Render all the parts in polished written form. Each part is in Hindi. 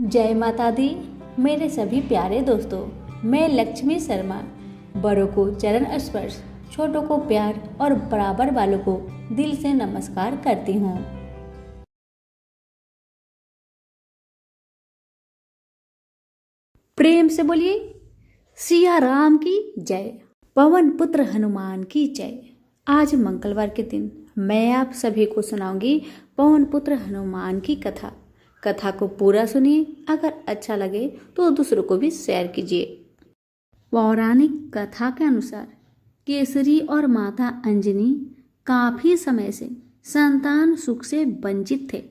जय माता दी। मेरे सभी प्यारे दोस्तों, मैं लक्ष्मी शर्मा बड़ों को चरण स्पर्श, छोटों को प्यार और बराबर वालों को दिल से नमस्कार करती हूँ। प्रेम से बोलिए सिया राम की जय, पवन पुत्र हनुमान की जय। आज मंगलवार के दिन मैं आप सभी को सुनाऊंगी पवन पुत्र हनुमान की कथा। कथा को पूरा सुनिए, अगर अच्छा लगे तो दूसरों को भी शेयर कीजिए। पौराणिक कथा के अनुसार केसरी और माता अंजनी काफी समय से संतान सुख से वंचित थे।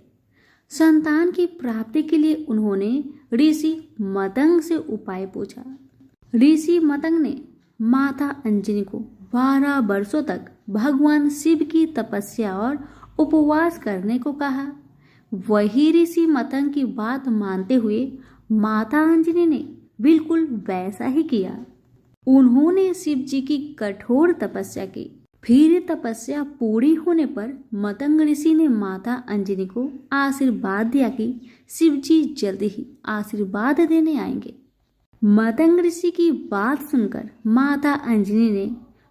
संतान की प्राप्ति के लिए उन्होंने ऋषि मतंग से उपाय पूछा। ऋषि मतंग ने माता अंजनी को 12 वर्षों तक भगवान शिव की तपस्या और उपवास करने को कहा। वही ऋषि मतंग की बात मानते हुए माता अंजनी ने बिल्कुल वैसा ही किया। उन्होंने शिव जी की कठोर तपस्या की। फिर तपस्या पूरी होने पर मतंग ऋषि ने माता अंजनी को आशीर्वाद दिया कि शिव जी जल्दी ही आशीर्वाद देने आएंगे। मतंग ऋषि की बात सुनकर माता अंजनी ने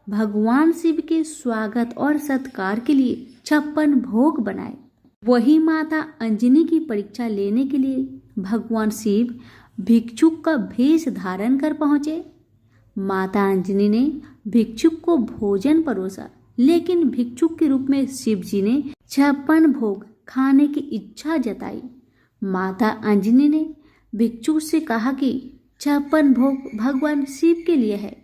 भगवान शिव के स्वागत और सत्कार के लिए 56 भोग बनाए। वही माता अंजनी की परीक्षा लेने के लिए भगवान शिव भिक्षुक का भेष धारण कर पहुंचे। माता अंजनी ने भिक्षुक को भोजन परोसा, लेकिन भिक्षुक के रूप में शिव जी ने 56 भोग खाने की इच्छा जताई। माता अंजनी ने भिक्षुक से कहा कि 56 भोग भगवान शिव के लिए है।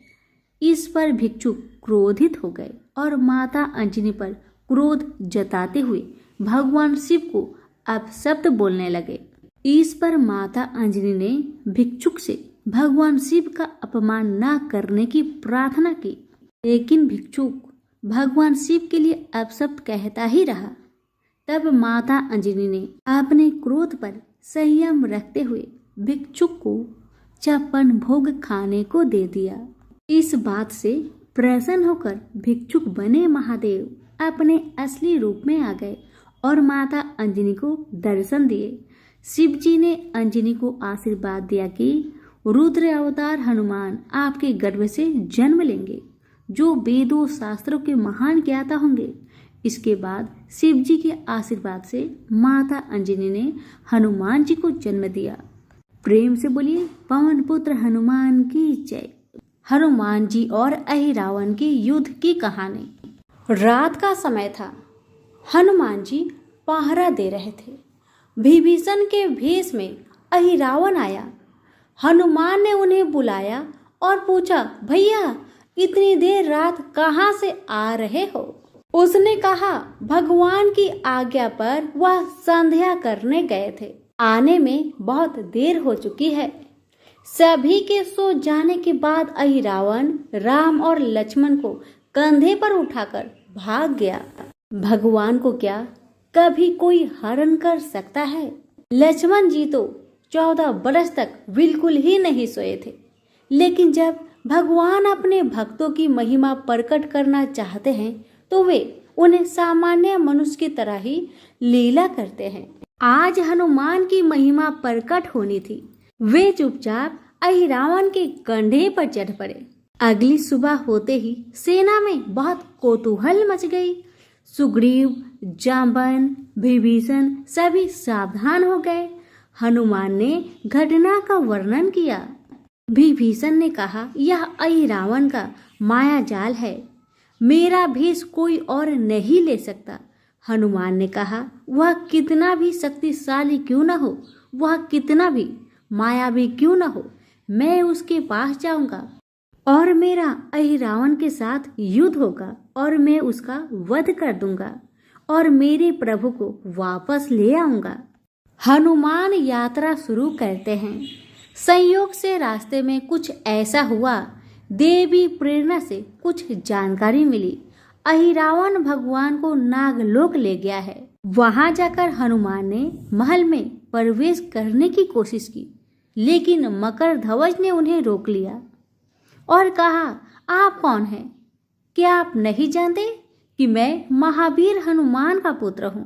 इस पर भिक्षुक क्रोधित हो गए और माता अंजनी पर क्रोध जताते हुए भगवान शिव को अपशब्द बोलने लगे। इस पर माता अंजनी ने भिक्षुक से भगवान शिव का अपमान न करने की प्रार्थना की, लेकिन भिक्षुक भगवान शिव के लिए अपशब्द कहता ही रहा। तब माता अंजनी ने अपने क्रोध पर संयम रखते हुए भिक्षुक को 56 भोग खाने को दे दिया। इस बात से प्रसन्न होकर भिक्षुक बने महादेव अपने असली रूप में आ गए और माता अंजनी को दर्शन दिए। शिव जी ने अंजनी को आशीर्वाद दिया कि रुद्र अवतार हनुमान आपके गर्भ से जन्म लेंगे, जो वेदों शास्त्रों के महान ज्ञाता होंगे। इसके बाद शिव जी के आशीर्वाद से माता अंजनी ने हनुमान जी को जन्म दिया। प्रेम से बोलिए पवन पुत्र हनुमान की जय। हनुमान जी और अहिरावण के युद्ध की कहानी। रात का समय था। हनुमान जी पहरा दे रहे थे। विभीषण के भेष में अहिरावण आया। हनुमान ने उन्हें बुलाया और पूछा, भैया इतनी देर रात कहाँ से आ रहे हो? उसने कहा, भगवान की आज्ञा पर वह संध्या करने गए थे। आने में बहुत देर हो चुकी है। सभी के सो जाने के बाद अहिरावण राम और लक्ष्मण को कंधे पर उठाकर भाग गया। भगवान को क्या कभी कोई हरण कर सकता है? लक्ष्मण जी तो 14 वर्ष तक बिल्कुल ही नहीं सोए थे, लेकिन जब भगवान अपने भक्तों की महिमा प्रकट करना चाहते हैं तो वे उन्हें सामान्य मनुष्य की तरह ही लीला करते हैं। आज हनुमान की महिमा प्रकट होनी थी। वे चुपचाप अहिरावण के कंधे पर चढ़ पड़े। अगली सुबह होते ही सेना में बहुत कौतूहल मच गई। सुग्रीव, जाम्बन, विभीषण सभी सावधान हो गए। हनुमान ने घटना का वर्णन किया। विभीषण ने कहा, यह अहिरावण का माया जाल है। मेरा भेष कोई और नहीं ले सकता। हनुमान ने कहा, वह कितना भी शक्तिशाली क्यों न हो, वह कितना भी मायावी क्यों न हो, मैं उसके पास जाऊंगा और मेरा अहिरावण के साथ युद्ध होगा और मैं उसका वध कर दूंगा और मेरे प्रभु को वापस ले आऊंगा। हनुमान यात्रा शुरू करते हैं। संयोग से रास्ते में कुछ ऐसा हुआ, देवी प्रेरणा से कुछ जानकारी मिली। अहिरावण भगवान को नागलोक ले गया है। वहां जाकर हनुमान ने महल में प्रवेश करने की कोशिश की, लेकिन मकरध्वज ने उन्हें रोक लिया और कहा, आप कौन हैं? क्या आप नहीं जानते कि मैं महावीर हनुमान का पुत्र हूँ?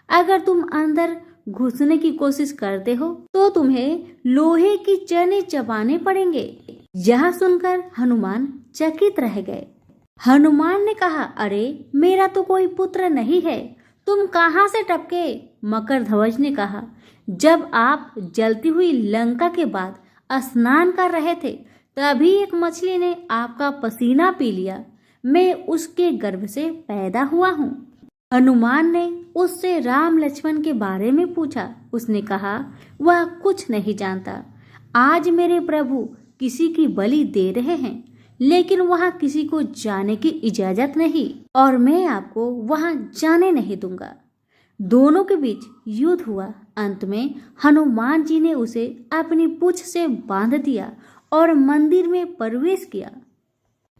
अगर तुम अंदर घुसने की कोशिश करते हो तो तुम्हें लोहे की चने चबाने पड़ेंगे। यह सुनकर हनुमान चकित रह गए। हनुमान ने कहा, अरे मेरा तो कोई पुत्र नहीं है, तुम कहाँ से टपके? मकरध्वज ने कहा, जब आप जलती हुई लंका के बाद स्नान कर रहे थे तभी एक मछली ने आपका पसीना पी लिया। मैं उसके गर्भ से पैदा हुआ हूँ। हनुमान ने उससे राम लक्ष्मण के बारे में पूछा। उसने कहा, वह कुछ नहीं जानता। आज मेरे प्रभु किसी की बलि दे रहे हैं, लेकिन वहां किसी को जाने की इजाजत नहीं और मैं आपको वहां जाने नहीं दूंगा। दोनों के बीच युद्ध हुआ। अंत में हनुमान जी ने उसे अपनी पूंछ से बांध दिया और मंदिर में प्रवेश किया।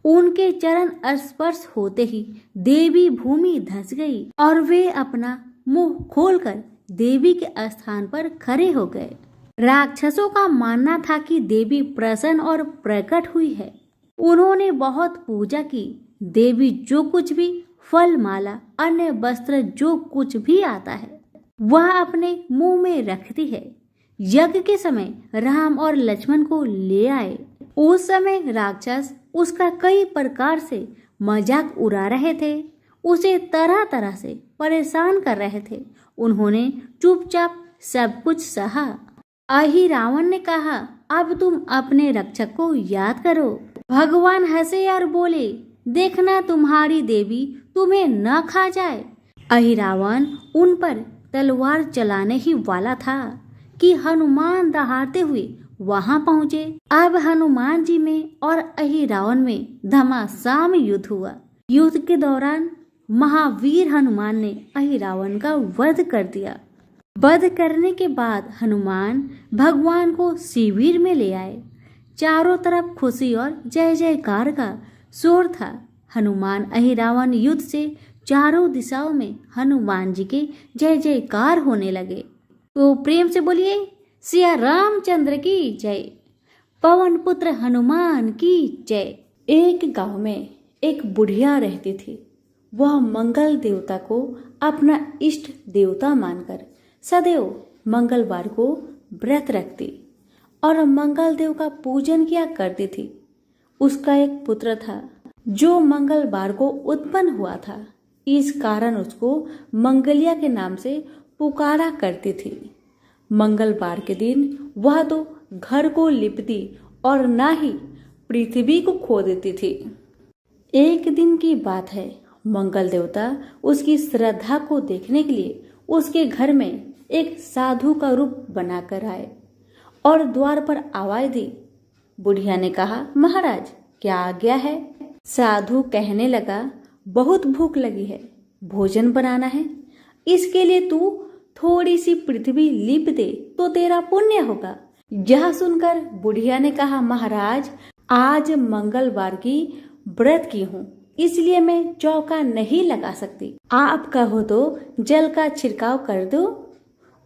उनके चरण स्पर्श होते ही देवी भूमि धंस गई और वे अपना मुंह खोलकर देवी के स्थान पर खड़े हो गए। राक्षसों का मानना था कि देवी प्रसन्न और प्रकट हुई है। उन्होंने बहुत पूजा की। देवी जो कुछ भी फल, माला, अन्य वस्त्र, जो कुछ भी आता है वह अपने मुंह में रखती है। यज्ञ के समय राम और लक्ष्मण को ले आए। उस समय राक्षस उसका कई प्रकार से मजाक उड़ा रहे थे, उसे तरह तरह से परेशान कर रहे थे। उन्होंने चुपचाप सब कुछ सहा। अहिरावण ने कहा, अब तुम अपने रक्षक को याद करो। भगवान हंसे और बोले, देखना तुम्हारी देवी तुम्हें न खा जाए। अहिरावण उन पर तलवार चलाने ही वाला था कि हनुमान दहाड़ते हुए वहां पहुंचे। अब हनुमान जी में और अहिरावण में घमासान युद्ध हुआ। युद्ध के दौरान महावीर हनुमान ने अहिरावण का वध कर दिया। वध करने के बाद हनुमान भगवान को शिविर में ले आए। चारों तरफ खुशी और जय जयकार का शोर था। हनुमान अहिरावण युद्ध से चारों दिशाओं में हनुमान जी के जय जयकार होने लगे। तो प्रेम से बोलिए, सिया रामचंद्र की जय, पवन पुत्र हनुमान की जय। एक गांव में एक बुढ़िया रहती थी। वह मंगल देवता को अपना इष्ट देवता मानकर सदैव मंगलवार को व्रत रखती और मंगल देव का पूजन किया करती थी। उसका एक पुत्र था जो मंगलवार को उत्पन्न हुआ था। इस कारण उसको मंगलिया के नाम से पुकारा करती थी। मंगलवार के दिन वह तो घर को लिपती और ना ही पृथ्वी को खो देती थी। एक दिन की बात है, मंगल देवता उसकी श्रद्धा को देखने के लिए उसके घर में एक साधु का रूप बनाकर आए और द्वार पर आवाज दी। बुढ़िया ने कहा, महाराज क्या आज्ञा है? साधु कहने लगा, बहुत भूख लगी है, भोजन बनाना है। इसके लिए तू थोड़ी सी पृथ्वी लीप दे तो तेरा पुण्य होगा। यह सुनकर बुढ़िया ने कहा, महाराज आज मंगलवार की व्रत की हूँ, इसलिए मैं चौका नहीं लगा सकती। आप कहो तो जल का छिड़काव कर दो,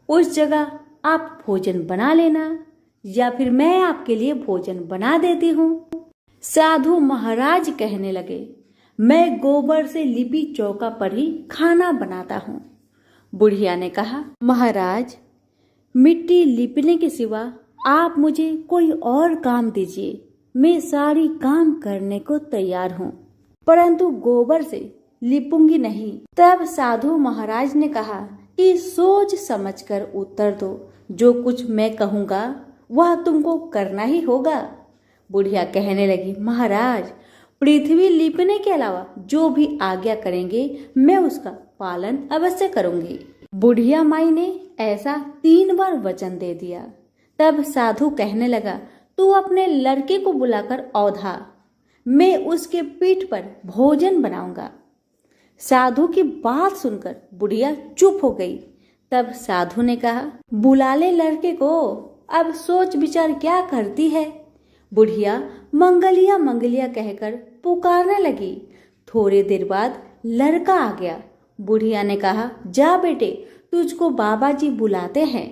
उस जगह आप भोजन बना लेना, या फिर मैं आपके लिए भोजन बना देती हूँ। साधु महाराज कहने लगे, मैं गोबर से लिपी चौका पर ही खाना बनाता हूँ। बुढ़िया ने कहा, महाराज मिट्टी लिपने के सिवा आप मुझे कोई और काम दीजिए, मैं सारी काम करने को तैयार हूँ, परंतु गोबर से लिपूंगी नहीं। तब साधु महाराज ने कहा कि सोच समझकर उत्तर दो, जो कुछ मैं कहूँगा वह तुमको करना ही होगा। बुढ़िया कहने लगी, महाराज पृथ्वी लिपने के अलावा जो भी आज्ञा करेंगे मैं उसका पालन अवश्य करूंगी। बुढ़िया माई ने ऐसा 3 बार वचन दे दिया। तब साधु कहने लगा, तू अपने लड़के को बुलाकर औधा, मैं उसके पीठ पर भोजन बनाऊंगा। साधु की बात सुनकर बुढ़िया चुप हो गई। तब साधु ने कहा, बुला ले लड़के को, अब सोच विचार क्या करती है। बुढ़िया मंगलिया मंगलिया कहकर पुकारने लगी। थोड़ी देर बाद लड़का आ गया। बुढ़िया ने कहा, जा बेटे, तुझको बाबा जी बुलाते हैं।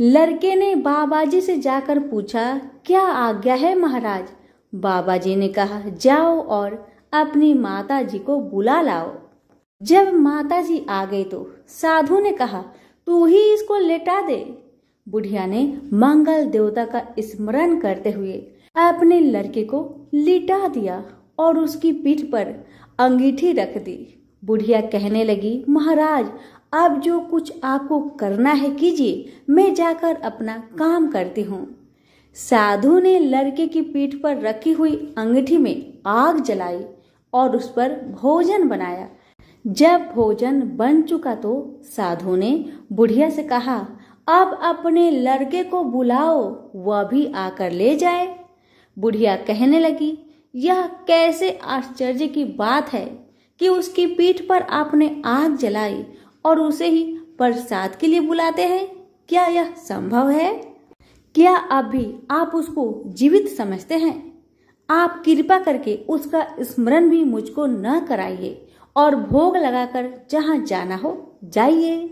लड़के ने बाबा जी से जाकर पूछा, क्या आज्ञा है महाराज? बाबा जी ने कहा, जाओ और अपनी माता जी को बुला लाओ। जब माता जी आ गई तो साधु ने कहा, तू ही इसको लेटा दे। बुढ़िया ने मंगल देवता का स्मरण करते हुए अपने लड़के को लिटा दिया और उसकी पीठ पर अंगीठी रख दी। बुढ़िया कहने लगी, महाराज अब जो कुछ आपको करना है कीजिए, मैं जाकर अपना काम करती हूँ। साधु ने लड़के की पीठ पर रखी हुई अंगीठी में आग जलाई और उस पर भोजन बनाया। जब भोजन बन चुका तो साधु ने बुढ़िया से कहा, अब अपने लड़के को बुलाओ, वह भी आकर ले जाए। बुढ़िया कहने लगी, यह कैसे आश्चर्य की बात है कि उसकी पीठ पर आपने आग जलाई और उसे ही प्रसाद के लिए बुलाते हैं। क्या यह संभव है? क्या अभी आप उसको जीवित समझते हैं? आप कृपा करके उसका स्मरण भी मुझको न कराइए और भोग लगाकर जहाँ जाना हो जाइए।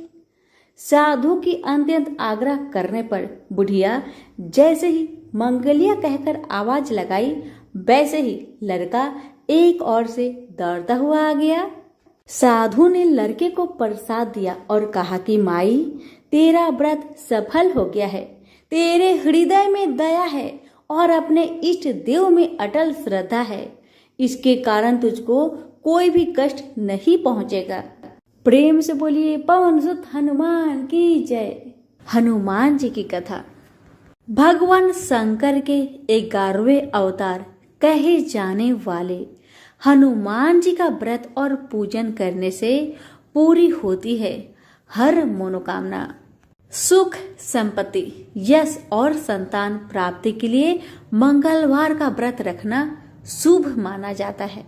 साधु की अत्यंत आग्रह करने पर बुढ़िया जैसे ही मंगलिया कहकर आवाज लगाई, वैसे ही लड़का एक ओर से दौड़ता हुआ आ गया। साधु ने लड़के को प्रसाद दिया और कहा कि माई, तेरा व्रत सफल हो गया है। तेरे हृदय में दया है और अपने इष्ट देव में अटल श्रद्धा है। इसके कारण तुझको कोई भी कष्ट नहीं पहुंचेगा। प्रेम से बोलिए पवन सुत हनुमान की जय। हनुमान जी की कथा। भगवान शंकर के 11वें अवतार कहे जाने वाले हनुमान जी का व्रत और पूजन करने से पूरी होती है हर मनोकामना। सुख, संपत्ति, यश और संतान प्राप्ति के लिए मंगलवार का व्रत रखना शुभ माना जाता है।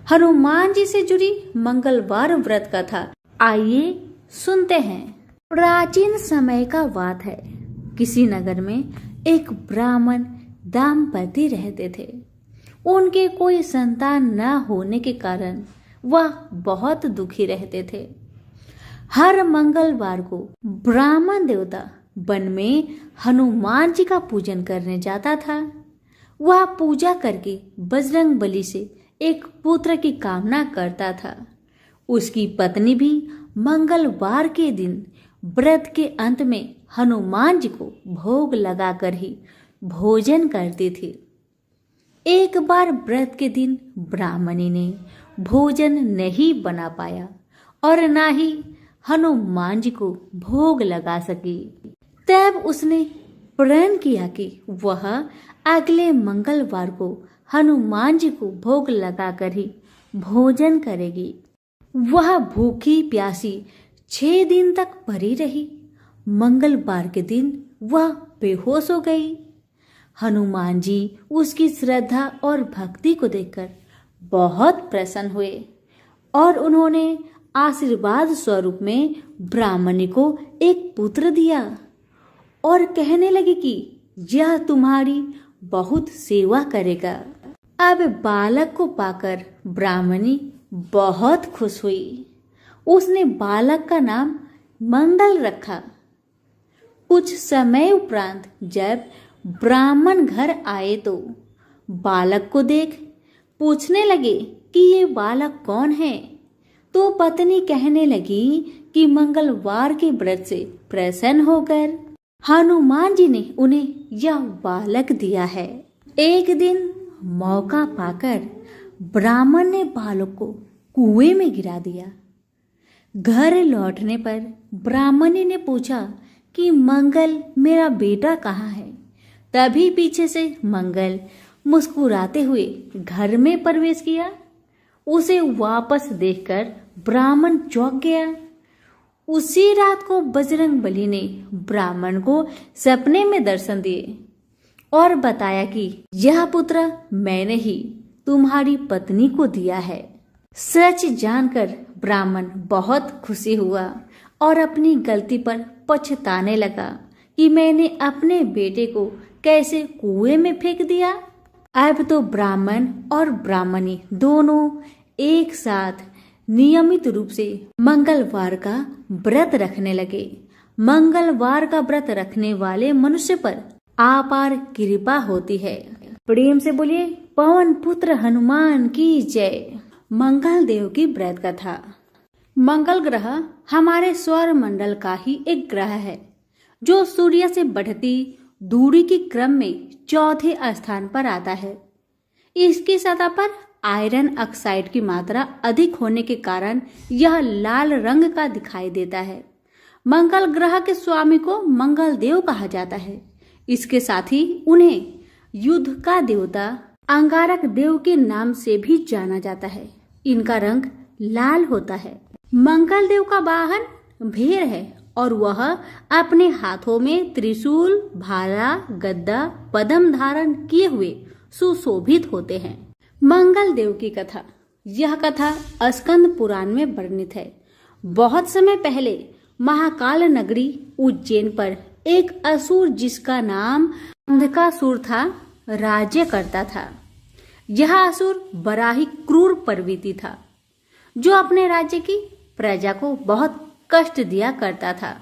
हनुमान जी से जुड़ी मंगलवार व्रत कथा आइए सुनते हैं। प्राचीन समय का बात है। किसी नगर में एक ब्राह्मण दाम्पत्य रहते थे। उनके कोई संतान न होने के कारण वह बहुत दुखी रहते थे। हर मंगलवार को ब्राह्मण देवता वन में हनुमान जी का पूजन करने जाता था। वह पूजा करके बजरंगबली से एक पुत्र की कामना करता था। उसकी पत्नी भी मंगलवार के दिन व्रत के अंत में हनुमान जी को भोग लगाकर ही भोजन करती थी। एक बार व्रत के दिन ब्राह्मणी ने भोजन नहीं बना पाया और ना ही हनुमान जी को भोग लगा सकी। तब उसने प्रण किया कि वह अगले मंगलवार को हनुमान जी को भोग लगाकर ही भोजन करेगी। वह भूखी प्यासी 6 दिन तक पड़ी रही। मंगलवार के दिन वह बेहोश हो गई। हनुमान जी उसकी श्रद्धा और भक्ति को देखकर बहुत प्रसन्न हुए और उन्होंने आशीर्वाद स्वरूप में ब्राह्मणी को एक पुत्र दिया और कहने लगे कि यह तुम्हारी बहुत सेवा करेगा। अब बालक को पाकर ब्राह्मणी बहुत खुश हुई। उसने बालक का नाम मंगल रखा। कुछ समय उपरांत जब ब्राह्मण घर आए तो बालक को देख पूछने लगे कि ये बालक कौन है। तो पत्नी कहने लगी कि मंगलवार के व्रत से प्रसन्न होकर हनुमान जी ने उन्हें यह बालक दिया है। एक दिन मौका पाकर ब्राह्मण ने बालक को कुएं में गिरा दिया। घर लौटने पर ब्राह्मणी ने पूछा कि मंगल मेरा बेटा कहाँ है। तभी पीछे से मंगल मुस्कुराते हुए घर में प्रवेश किया। उसे वापस देखकर ब्राह्मण चौंक गया। उसी रात को बजरंगबली ने ब्राह्मण को सपने में दर्शन दिए और बताया कि यह पुत्र मैंने ही तुम्हारी पत्नी को दिया है। सच जानकर ब्राह्मण बहुत खुशी हुआ और अपनी गलती पर पछताने लगा कि मैंने अपने बेटे को कैसे कुएं में फेंक दिया। अब तो ब्राह्मण और ब्राह्मणी दोनों एक साथ नियमित रूप से मंगलवार का व्रत रखने लगे। मंगलवार का व्रत रखने वाले मनुष्य पर अपार कृपा होती है। प्रेम से बोलिए पवन पुत्र हनुमान की जय। मंगल देव की व्रत कथा। मंगल ग्रह हमारे सौर मंडल का ही एक ग्रह है जो सूर्य से बढ़ती दूरी के क्रम में चौथे स्थान पर आता है। इसकी सतह पर आयरन ऑक्साइड की मात्रा अधिक होने के कारण यह लाल रंग का दिखाई देता है। मंगल ग्रह के स्वामी को मंगल देव कहा जाता है। इसके साथ ही उन्हें युद्ध का देवता अंगारक देव के नाम से भी जाना जाता है। इनका रंग लाल होता है। मंगल देव का वाहन भेड़ है और वह अपने हाथों में त्रिशूल, भाला, गद्दा, पद्म धारण किए हुए सुशोभित होते हैं। मंगल देव की कथा। यह कथा स्कंद पुराण में वर्णित है। बहुत समय पहले महाकाल नगरी उज्जैन पर एक असुर जिसका नाम अंधकासुर था राज्य करता था। यह असुर बड़ा ही क्रूर प्रवृत्ति था जो अपने राज्य की प्रजा को बहुत कष्ट दिया करता था।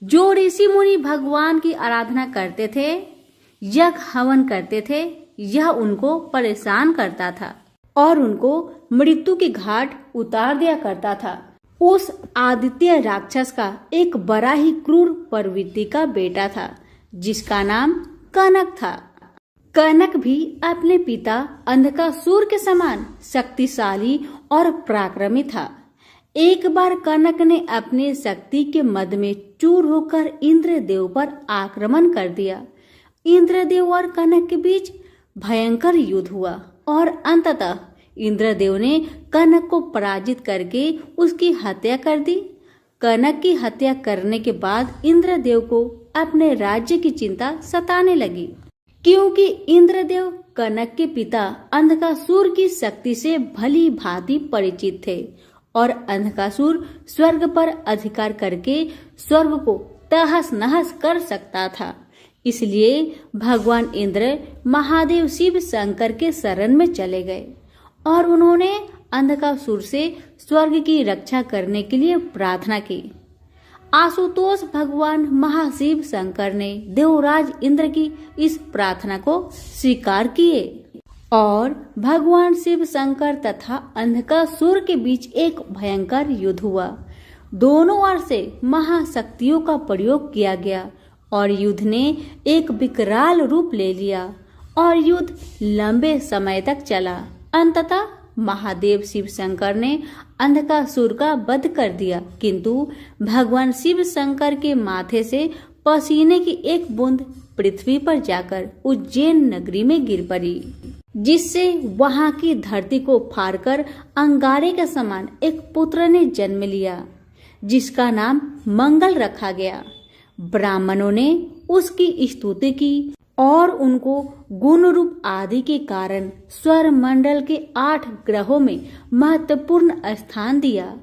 जो ऋषि मुनि भगवान की आराधना करते थे, यज्ञ हवन करते थे, यह उनको परेशान करता था और उनको मृत्यु की घाट उतार दिया करता था। उस आदित्य राक्षस का एक बड़ा ही क्रूर प्रवृत्ति का बेटा था जिसका नाम कनक था। कनक भी अपने पिता अंधकासुर के समान शक्तिशाली और पराक्रमी था। एक बार कनक ने अपने शक्ति के मद में चूर होकर इंद्रदेव पर आक्रमण कर दिया। इंद्रदेव और कनक के बीच भयंकर युद्ध हुआ और अंततः इंद्रदेव ने कनक को पराजित करके उसकी हत्या कर दी। कनक की हत्या करने के बाद इंद्रदेव को अपने राज्य की चिंता सताने लगी, क्योंकि इंद्रदेव कनक के पिता अंधकासुर की शक्ति से भली भांति परिचित थे और अंधकासुर स्वर्ग पर अधिकार करके स्वर्ग को तहस नहस कर सकता था। इसलिए भगवान इंद्र महादेव शिव शंकर के शरण में चले गए और उन्होंने अंधकासुर से स्वर्ग की रक्षा करने के लिए प्रार्थना की। आशुतोष भगवान महाशिव शंकर ने देवराज इंद्र की इस प्रार्थना को स्वीकार किए और भगवान शिव शंकर तथा अंधकासुर के बीच एक भयंकर युद्ध हुआ। दोनों ओर से महाशक्तियों का प्रयोग किया गया और युद्ध ने एक विकराल रूप ले लिया और युद्ध लंबे समय तक चला। अंततः महादेव शिव शंकर ने अंधकासुर का वध कर दिया, किंतु भगवान शिव शंकर के माथे से पसीने की एक बूंद पृथ्वी पर जाकर उज्जैन नगरी में गिर पड़ी, जिससे वहां की धरती को फाड़कर अंगारे के समान एक पुत्र ने जन्म लिया जिसका नाम मंगल रखा गया। ब्राह्मणों ने उसकी स्तुति की और उनको गुण रूप आदि के कारण स्वर मंडल के 8 ग्रहों में महत्वपूर्ण स्थान दिया।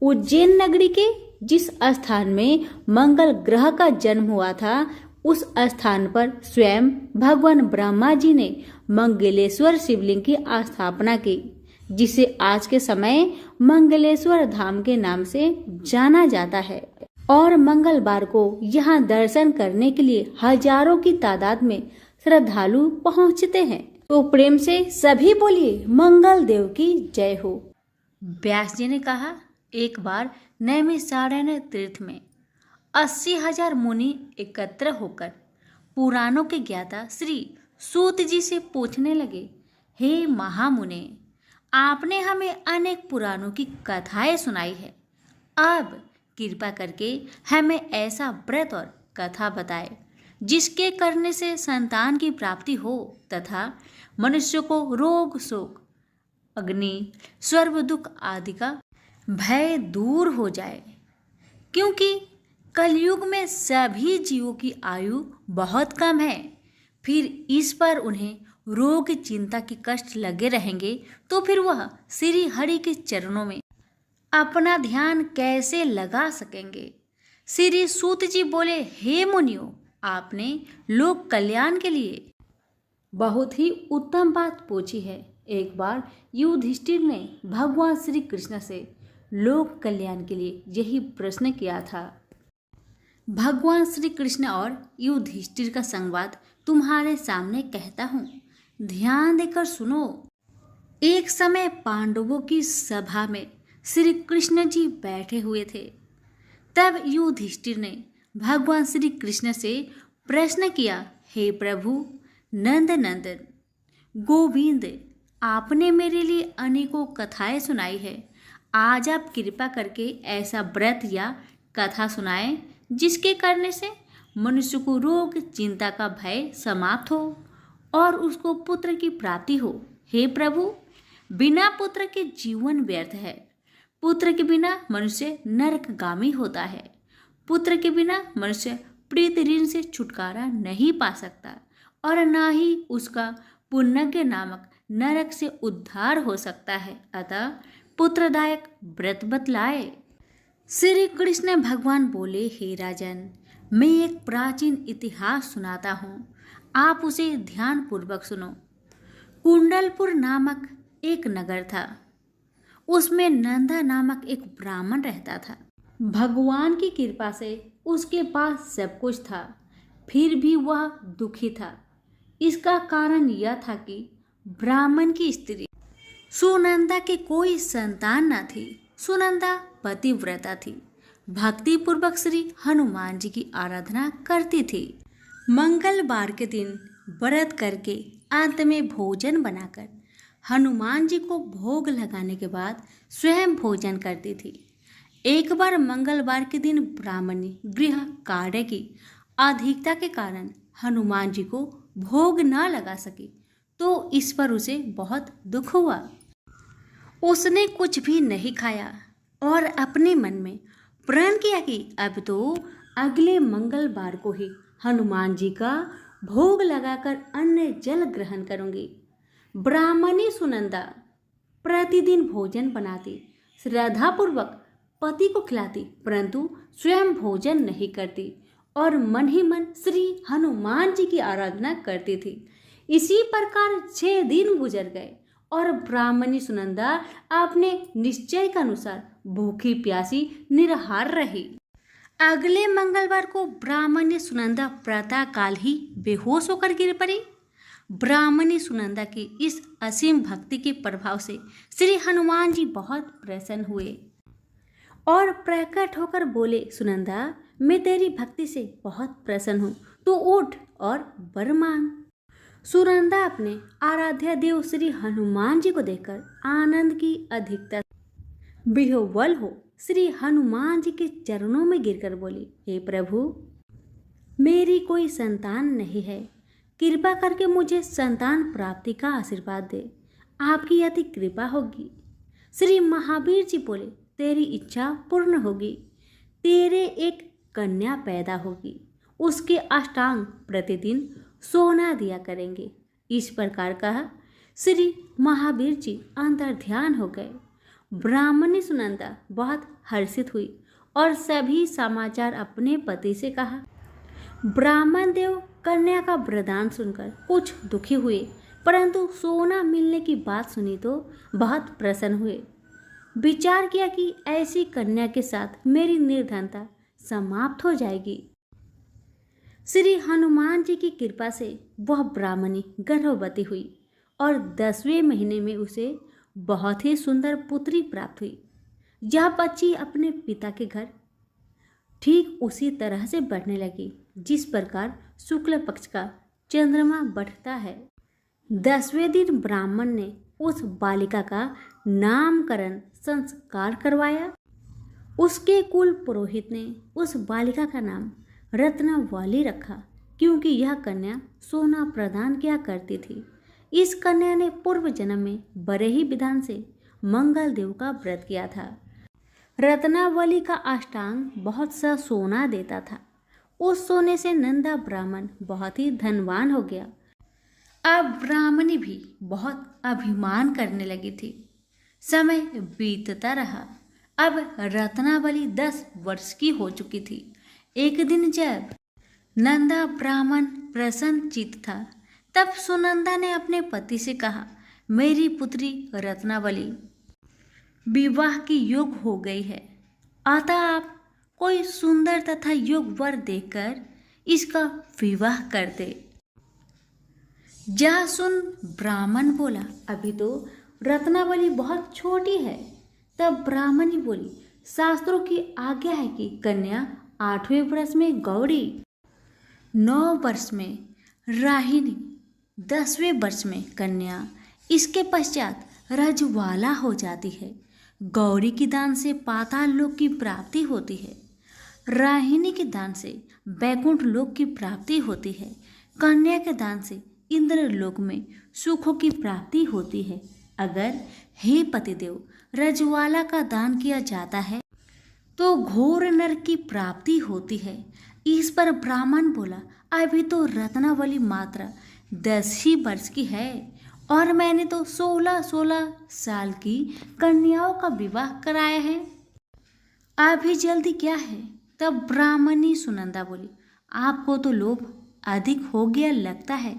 उज्जैन नगरी के जिस स्थान में मंगल ग्रह का जन्म हुआ था, उस स्थान पर स्वयं भगवान ब्रह्मा जी ने मंगलेश्वर शिवलिंग की स्थापना की, जिसे आज के समय मंगलेश्वर धाम के नाम से जाना जाता है। और मंगलवार को यहाँ दर्शन करने के लिए हजारों की तादाद में श्रद्धालु पहुँचते हैं। तो प्रेम से सभी बोलिए मंगल देव की जय हो। व्यास जी ने कहा, एक बार नैमिषारण्य तीर्थ में 80,000 मुनि एकत्र होकर पुराणों के ज्ञाता श्री सूत जी से पूछने लगे, हे महामुने, आपने हमें अनेक पुराणों की कथाएं सुनाई है, अब कृपा करके हमें ऐसा व्रत और कथा बताए जिसके करने से संतान की प्राप्ति हो तथा मनुष्य को रोग, शोक, अग्नि, सर्व दुख आदि का भय दूर हो जाए, क्योंकि कलयुग में सभी जीवों की आयु बहुत कम है। फिर इस पर उन्हें रोग, चिंता के कष्ट लगे रहेंगे तो फिर वह श्री हरि के चरणों में अपना ध्यान कैसे लगा सकेंगे। श्री सूत जी बोले, हे मुनियों, आपने लोक कल्याण के लिए बहुत ही उत्तम बात पूछी है। एक बार युधिष्ठिर ने भगवान श्री कृष्ण से लोक कल्याण के लिए यही प्रश्न किया था। भगवान श्री कृष्ण और युधिष्ठिर का संवाद तुम्हारे सामने कहता हूँ, ध्यान देकर सुनो। एक समय पांडवों की सभा में श्री कृष्ण जी बैठे हुए थे। तब युधिष्ठिर ने भगवान श्री कृष्ण से प्रश्न किया, हे प्रभु नंद नंदन गोविंद, आपने मेरे लिए अनेकों कथाएं सुनाई है। आज आप कृपा करके ऐसा व्रत या कथा सुनाएं जिसके करने से मनुष्य को रोग चिंता का भय समाप्त हो और उसको पुत्र की प्राप्ति हो। हे प्रभु, बिना पुत्र के जीवन व्यर्थ है। पुत्र के बिना मनुष्य नरकगामी होता है। पुत्र के बिना मनुष्य प्रीत ऋण से छुटकारा नहीं पा सकता और न ही उसका पुण्यज्ञ नामक नरक से उद्धार हो सकता है। अतः पुत्रदायक व्रत बतलाए। श्री कृष्ण भगवान बोले, हे राजन, मैं एक प्राचीन इतिहास सुनाता हूँ, आप उसे ध्यान पूर्वक सुनो। कुंडलपुर नामक एक नगर था। उसमें नंदा नामक एक ब्राह्मण रहता था। भगवान की कृपा से उसके पास सब कुछ था, फिर भी वह दुखी था। इसका कारण यह था कि ब्राह्मण की स्त्री सुनंदा के कोई संतान न थी। सुनंदा पतिव्रता थी, भक्ति पूर्वक श्री हनुमान जी की आराधना करती थी। मंगलवार के दिन व्रत करके अंत में भोजन बनाकर हनुमान जी को भोग लगाने के बाद स्वयं भोजन करती थी। एक बार मंगलवार के दिन ब्राह्मणी गृह कार्य की अधिकता के कारण हनुमान जी को भोग न लगा सकी, तो इस पर उसे बहुत दुख हुआ। उसने कुछ भी नहीं खाया और अपने मन में प्रण किया कि अब तो अगले मंगलवार को ही हनुमान जी का भोग लगाकर अन्न जल ग्रहण करूंगी। ब्राह्मणी सुनंदा प्रतिदिन भोजन बनाती, श्रद्धापूर्वक पति को खिलाती, परंतु स्वयं भोजन नहीं करती और मन ही मन श्री हनुमान जी की आराधना करती थी। इसी प्रकार 6 दिन गुजर गए और ब्राह्मणी सुनंदा अपने निश्चय के अनुसार भूखी प्यासी निराहार रही। अगले मंगलवार को ब्राह्मणी सुनंदा प्रातः काल ही बेहोश होकर गिर पड़ी। ब्राह्मणी सुनंदा की इस असीम भक्ति के प्रभाव से श्री हनुमान जी बहुत प्रसन्न हुए और प्रकट होकर बोले, सुनंदा, मैं तेरी भक्ति से बहुत प्रसन्न हूँ, तू उठ और वर मांग। सुनंदा अपने आराध्य देव श्री हनुमान जी को देखकर आनंद की अधिकता विह्वल हो श्री हनुमान जी के चरणों में गिरकर बोली, हे प्रभु, मेरी कोई संतान नहीं है, कृपा करके मुझे संतान प्राप्ति का आशीर्वाद दे, आपकी अति कृपा होगी। श्री महावीर जी बोले, तेरी इच्छा पूर्ण होगी, तेरे एक कन्या पैदा होगी, उसके अष्टांग प्रतिदिन सोना दिया करेंगे। इस प्रकार कहा। श्री महावीर जी अंतर ध्यान हो गए। ब्राह्मणी सुनंदा बहुत हर्षित हुई और सभी समाचार अपने पति से कहा। ब्राह्मण देव कन्या का वरदान सुनकर कुछ दुखी हुए, परंतु सोना मिलने की बात सुनी तो बहुत प्रसन्न हुए। विचार किया कि ऐसी कन्या के साथ मेरी निर्धनता समाप्त हो जाएगी। श्री हनुमान जी की कृपा से वह ब्राह्मणी गर्भवती हुई और 10वें महीने में उसे बहुत ही सुंदर पुत्री प्राप्त हुई। यह बच्ची अपने पिता के घर ठीक उसी तरह से बढ़ने लगी जिस प्रकार शुक्ल पक्ष का चंद्रमा बढ़ता है। 10वें दिन ब्राह्मण ने उस बालिका का नामकरण संस्कार करवाया। उसके कुल पुरोहित ने उस बालिका का नाम रत्नावली रखा, क्योंकि यह कन्या सोना प्रदान किया करती थी। इस कन्या ने पूर्व जन्म में बड़े ही विधान से मंगल देव का व्रत किया था। रत्नावली का अष्टांग बहुत सा सोना देता था। उस सोने से नंदा ब्राह्मण बहुत ही धनवान हो गया। अब ब्राह्मणी भी बहुत अभिमान करने लगी थी। समय बीतता रहा। अब रत्नावली 10 वर्ष की हो चुकी थी। एक दिन जब नंदा ब्राह्मण प्रसन्न चित्त था, तब सुनंदा ने अपने पति से कहा, मेरी पुत्री रत्नावली विवाह की योग हो गई है, अतः आप कोई सुंदर तथा योग वर देखकर इसका विवाह कर दे। जा सुन ब्राह्मण बोला, अभी तो रत्नावली बहुत छोटी है तब ब्राह्मणी बोली, शास्त्रों की आज्ञा है कि कन्या 8वें वर्ष में गौरी, 9 वर्ष में राहिनी, 10वें वर्ष में कन्या, इसके पश्चात रजवाला हो जाती है। गौरी के दान से पाताल लोक की प्राप्ति होती है। राहिनी के दान से बैकुंठ लोक की प्राप्ति होती है। कन्या के दान से इंद्र लोक में सुखों की प्राप्ति होती है। अगर हे पतिदेव रजवाला का दान किया जाता है तो घोर नरक की प्राप्ति होती है। इस पर ब्राह्मण बोला, अभी तो रत्नावली मात्र 10 ही वर्ष की है और मैंने तो 16-16 साल की कन्याओं का विवाह कराया है, अभी जल्दी क्या है। तब ब्राह्मणी सुनंदा बोली, आपको तो लोभ अधिक हो गया लगता है।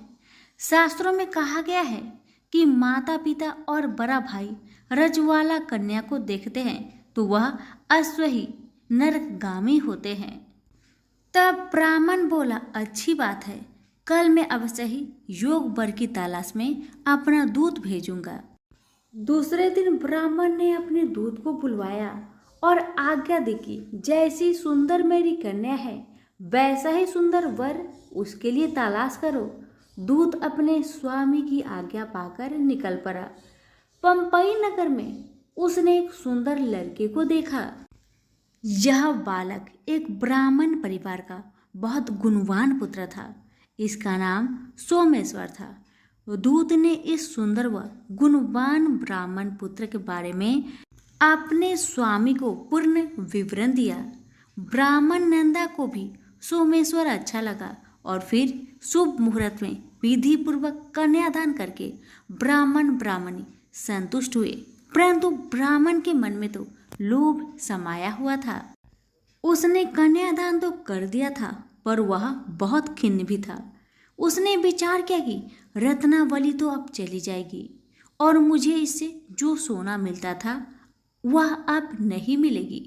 शास्त्रों में कहा गया है कि माता पिता और बड़ा भाई रजवाला कन्या को देखते हैं तो वह अश्वही नरकगामी होते हैं। तब ब्राह्मण बोला, अच्छी बात है, कल मैं अवश्य ही योग वर की तलाश में अपना दूत भेजूंगा। दूसरे दिन ब्राह्मण ने अपने दूत को बुलवाया और आज्ञा दी कि जैसी सुंदर मेरी कन्या है वैसा ही सुंदर वर उसके लिए तलाश करो। दूत अपने स्वामी की आज्ञा पाकर निकल पड़ा। पंपई नगर में उसने एक सुंदर लड़के को देखा। यह बालक एक ब्राह्मण परिवार का बहुत गुणवान पुत्र था। इसका नाम सोमेश्वर था। दूत ने इस सुंदर व गुणवान ब्राह्मण पुत्र के बारे में अपने स्वामी को पूर्ण विवरण दिया। ब्राह्मण नंदा को भी सोमेश्वर अच्छा लगा और फिर शुभ मुहूर्त में विधि पूर्वक कन्यादान करके ब्राह्मण ब्राह्मणी संतुष्ट हुए। परंतु ब्राह्मण के मन में तो लोभ समाया हुआ था। उसने कन्यादान तो कर दिया था पर वह बहुत खिन्न भी था। उसने विचार किया कि रत्नावली तो अब चली जाएगी और मुझे इससे जो सोना मिलता था वह अब नहीं मिलेगी।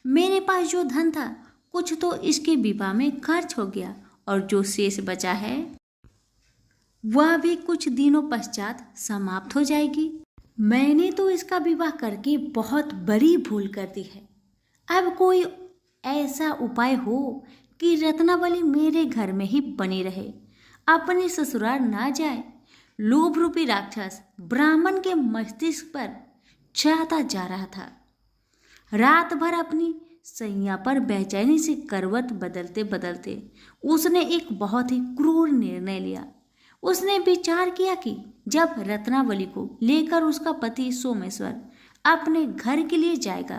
मेरे पास जो धन था कुछ तो इसके विवाह में खर्च हो गया और जो शेष बचा है वह भी कुछ दिनों पश्चात समाप्त हो जाएगी। मैंने तो इसका विवाह करके बहुत बड़ी भूल कर दी है। अब कोई ऐसा उपाय हो कि रत्नावली मेरे घर में ही बनी रहे, अपने ससुराल ना जाए। लोभ रूपी राक्षस ब्राह्मण के मस्तिष्क पर छाता जा रहा था। रात भर अपनी सैया पर बेचैनी से करवट बदलते बदलते उसने एक बहुत ही क्रूर निर्णय लिया। उसने विचार किया कि जब रत्नावली को लेकर उसका पति सोमेश्वर अपने घर के लिए जाएगा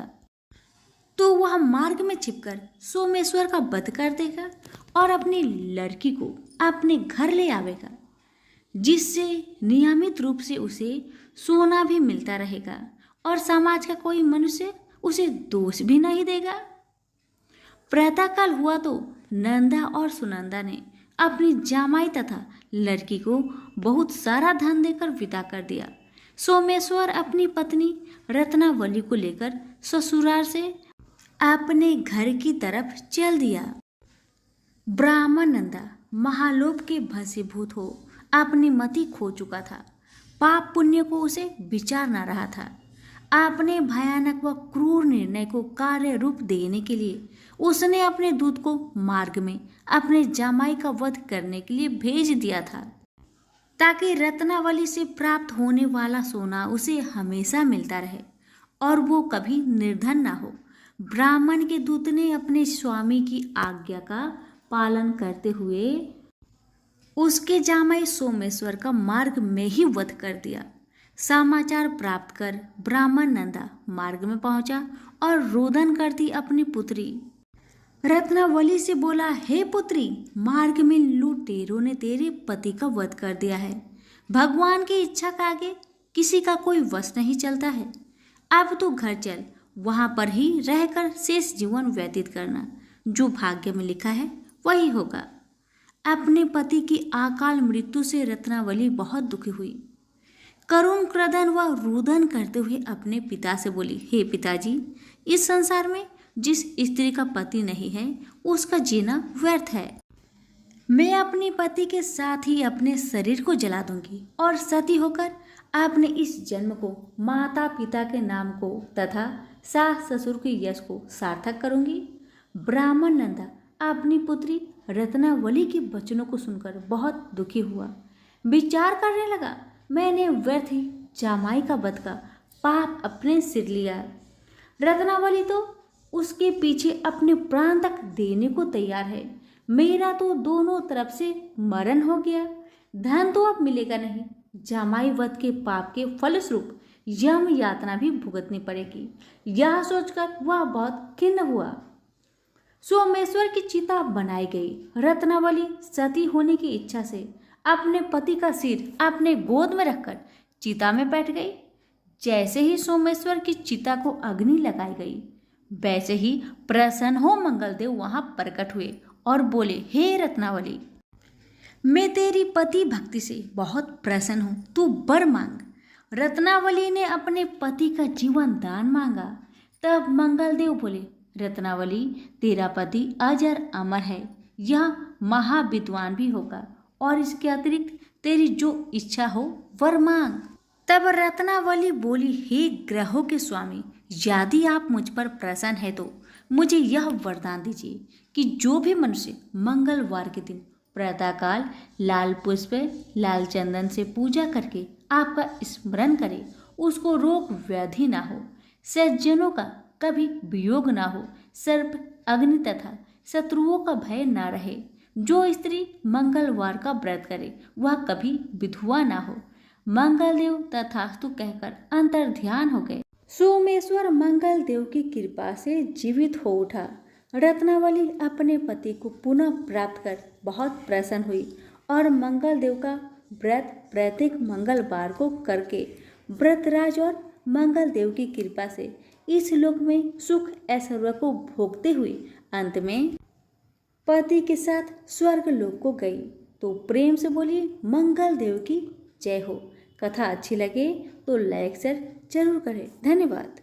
तो वह मार्ग में छिपकर सोमेश्वर का वध कर देगा और अपनी लड़की को अपने घर ले आवेगा, जिससे नियमित रूप से उसे सोना भी मिलता रहेगा और समाज का कोई मनुष्य उसे दोष भी नहीं देगा। प्रातःकाल हुआ तो नंदा और सुनंदा ने अपनी जामाई तथा लड़की को बहुत सारा धन देकर विदा कर दिया। सोमेश्वर अपनी पत्नी रत्नावली को लेकर ससुराल से अपने घर की तरफ चल दिया। ब्राह्मण नंदा महालोभ के भस्मीभूत हो अपनी मति खो चुका था। पाप पुण्य को उसे विचार न रहा था। अपने भयानक व क्रूर निर्णय को कार्य रूप देने के लिए उसने अपने दूत को मार्ग में अपने जामाई का वध करने के लिए भेज दिया था, ताकि रत्नावली से प्राप्त होने वाला सोना उसे हमेशा मिलता रहे और वो कभी निर्धन ना हो। ब्राह्मण के दूत ने अपने स्वामी की आज्ञा का पालन करते हुए उसके जामाई सोमेश्वर का मार्ग में ही वध कर दिया। समाचार प्राप्त कर ब्राह्मण नंदा मार्ग में पहुंचा और रोदन करती अपनी पुत्री रत्नावली से बोला, हे पुत्री, मार्ग में लुटेरों ने तेरे पति का वध कर दिया है। भगवान की इच्छा का आगे किसी का कोई वश नहीं चलता है। अब तू घर चल, वहां पर ही रहकर शेष जीवन व्यतीत करना। जो भाग्य में लिखा है वही होगा। अपने पति की अकाल मृत्यु से रत्नावली बहुत दुखी हुई। करुण क्रदन व रुदन करते हुए अपने पिता से बोली, हे पिताजी, इस संसार में जिस स्त्री का पति नहीं है उसका जीना व्यर्थ है। मैं अपने पति के साथ ही अपने शरीर को जला दूंगी और सती होकर आपने इस जन्म को माता पिता के नाम को तथा सास ससुर के यश को सार्थक करूंगी। ब्राह्मण नंदा अपनी पुत्री रत्नावली के वचनों को सुनकर बहुत दुखी हुआ। विचार करने लगा, मैंने व्यर्थ ही जामाई का वध का पाप अपने सिर लिया। रत्नावली तो उसके पीछे अपने प्राण तक देने को तैयार है। मेरा तो दोनों तरफ से मरण हो गया। धन तो अब मिलेगा नहीं। जामाई वध के पाप के फलस्वरूप यम यातना भी भुगतनी पड़ेगी। यह सोचकर वह बहुत खिन्न हुआ। सोमेश्वर की चिता बनाई गई। रत्नावली सती होने की इच्छा से अपने पति का सिर अपने गोद में रखकर चिता में बैठ गई। जैसे ही सोमेश्वर की चिता को अग्नि लगाई गई, वैसे ही प्रसन्न हो मंगलदेव वहां प्रकट हुए और बोले, हे रत्नावली, मैं तेरी पति भक्ति से बहुत प्रसन्न हूँ, तू वर मांग। रत्नावली ने अपने पति का जीवन दान मांगा। तब मंगलदेव बोले, रत्नावली, तेरा पति अजर अमर है, यह महाविद्वान भी होगा और इसके अतिरिक्त तेरी जो इच्छा हो वर मांग। तब रत्नावली बोली, हे ग्रहों के स्वामी, यदि आप मुझ पर प्रसन्न है तो मुझे यह वरदान दीजिए कि जो भी मनुष्य मंगलवार के दिन प्रातःकाल लाल पुष्प लाल चंदन से पूजा करके आपका स्मरण करे, उसको रोग व्याधि ना हो, सज्जनों का कभी वियोग ना हो, सर्प अग्नि तथा शत्रुओं का भय ना रहे। जो स्त्री मंगलवार का व्रत करे वह कभी विधवा ना हो। मंगलदेव तथास्तु कहकर अंतर ध्यान हो गए। सोमेश्वर मंगलदेव की कृपा से जीवित हो उठा। रत्नावली अपने पति को पुनः प्राप्त कर बहुत प्रसन्न हुई और मंगलदेव का व्रत प्रत्येक मंगलवार को करके व्रतराज और मंगलदेव की कृपा से इस लोक में सुख ऐश्वर्य को भोगते हुए अंत में पति के साथ स्वर्ग लोक को गई। तो प्रेम से बोलिए, मंगलदेव की जय हो। कथा अच्छी लगे तो लाइक शेयर जरूर करें। धन्यवाद।